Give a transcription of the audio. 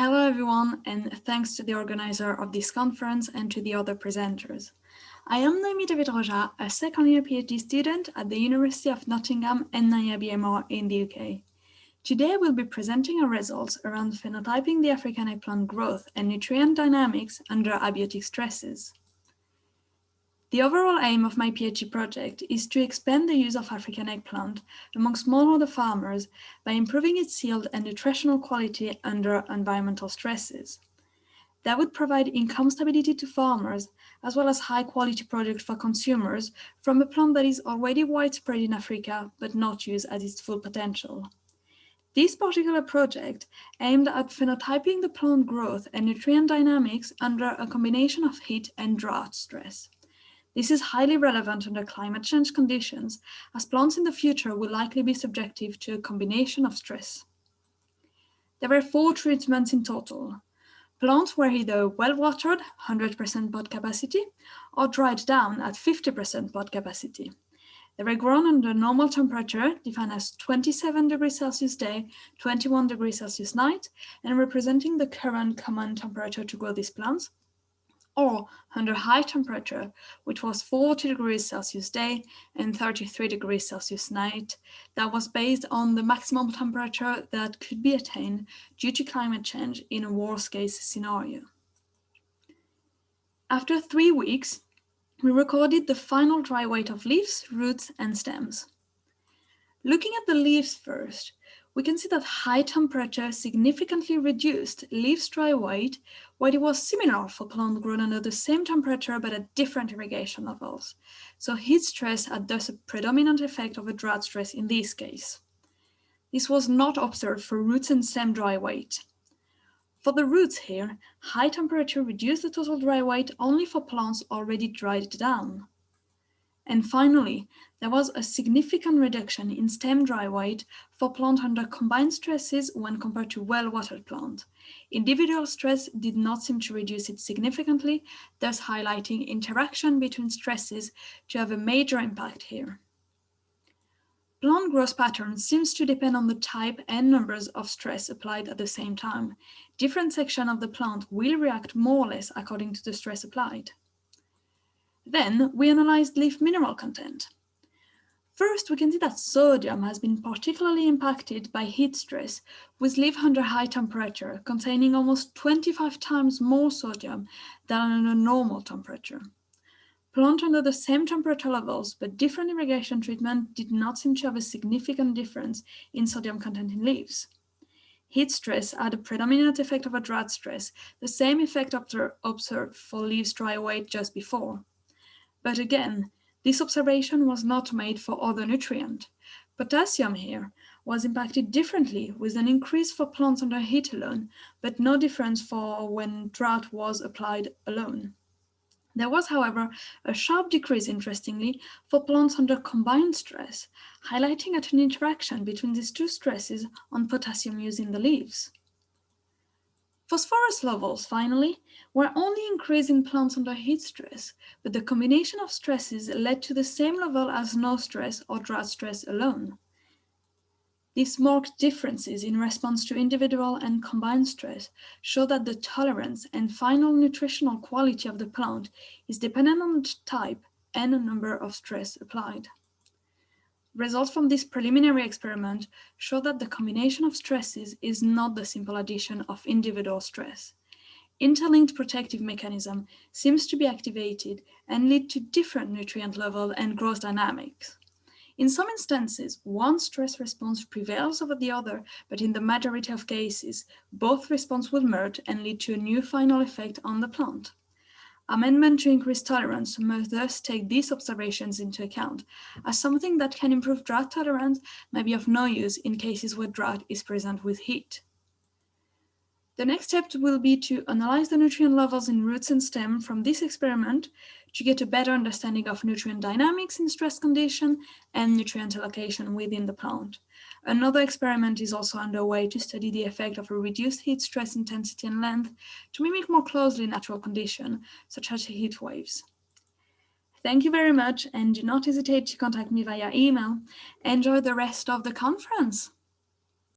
Hello everyone, and thanks to the organizer of this conference and to the other presenters. I am Noemie ROGEAT, a second-year PhD student at the University of Nottingham and BMR in the UK. Today we'll be presenting our results around phenotyping the African eggplant growth and nutrient dynamics under abiotic stresses. The overall aim of my PhD project is to expand the use of African eggplant among smallholder farmers by improving its yield and nutritional quality under environmental stresses. That would provide income stability to farmers, as well as high-quality product for consumers from a plant that is already widespread in Africa but not used at its full potential. This particular project aimed at phenotyping the plant growth and nutrient dynamics under a combination of heat and drought stress. This is highly relevant under climate change conditions, as plants in the future will likely be subjective to a combination of stress. There were 4 treatments in total. Plants were either well-watered, 100% pot capacity, or dried down at 50% pot capacity. They were grown under normal temperature, defined as 27 degrees Celsius day, 21 degrees Celsius night, and representing the current common temperature to grow these plants, or under high temperature, which was 40 degrees Celsius day and 33 degrees Celsius night, that was based on the maximum temperature that could be attained due to climate change in a worst-case scenario. After 3 weeks, we recorded the final dry weight of leaves, roots, and stems. Looking at the leaves first, we can see that high temperature significantly reduced leaves dry weight, while it was similar for plants grown under the same temperature but at different irrigation levels. So heat stress had thus a predominant effect of a drought stress in this case. This was not observed for roots and stem dry weight. For the roots here, high temperature reduced the total dry weight only for plants already dried down. And finally, there was a significant reduction in stem dry weight for plants under combined stresses when compared to well-watered plants. Individual stress did not seem to reduce it significantly, thus highlighting interaction between stresses to have a major impact here. Plant growth pattern seems to depend on the type and numbers of stress applied at the same time. Different sections of the plant will react more or less according to the stress applied. Then we analyzed leaf mineral content. First, we can see that sodium has been particularly impacted by heat stress, with leaf under high temperature containing almost 25 times more sodium than under normal temperature. Plants under the same temperature levels but different irrigation treatment did not seem to have a significant difference in sodium content in leaves. Heat stress had a predominant effect of a drought stress, the same effect observed for leaves dry weight just before. But again, this observation was not made for other nutrients. Potassium here was impacted differently, with an increase for plants under heat alone, but no difference for when drought was applied alone. There was, however, a sharp decrease, interestingly, for plants under combined stress, highlighting an interaction between these 2 stresses on potassium use in the leaves. Phosphorus levels, finally, were only increased in plants under heat stress, but the combination of stresses led to the same level as no stress or drought stress alone. These marked differences in response to individual and combined stress show that the tolerance and final nutritional quality of the plant is dependent on the type and the number of stress applied. Results from this preliminary experiment show that the combination of stresses is not the simple addition of individual stress. Interlinked protective mechanism seems to be activated and lead to different nutrient level and growth dynamics. In some instances, one stress response prevails over the other, but in the majority of cases, both responses will merge and lead to a new final effect on the plant. Amendment to increase tolerance must thus take these observations into account, as something that can improve drought tolerance may be of no use in cases where drought is present with heat. The next step will be to analyze the nutrient levels in roots and stem from this experiment to get a better understanding of nutrient dynamics in stress conditions and nutrient allocation within the plant. Another experiment is also underway to study the effect of a reduced heat stress intensity and length to mimic more closely natural conditions, such as heat waves. Thank you very much, and do not hesitate to contact me via email. Enjoy the rest of the conference.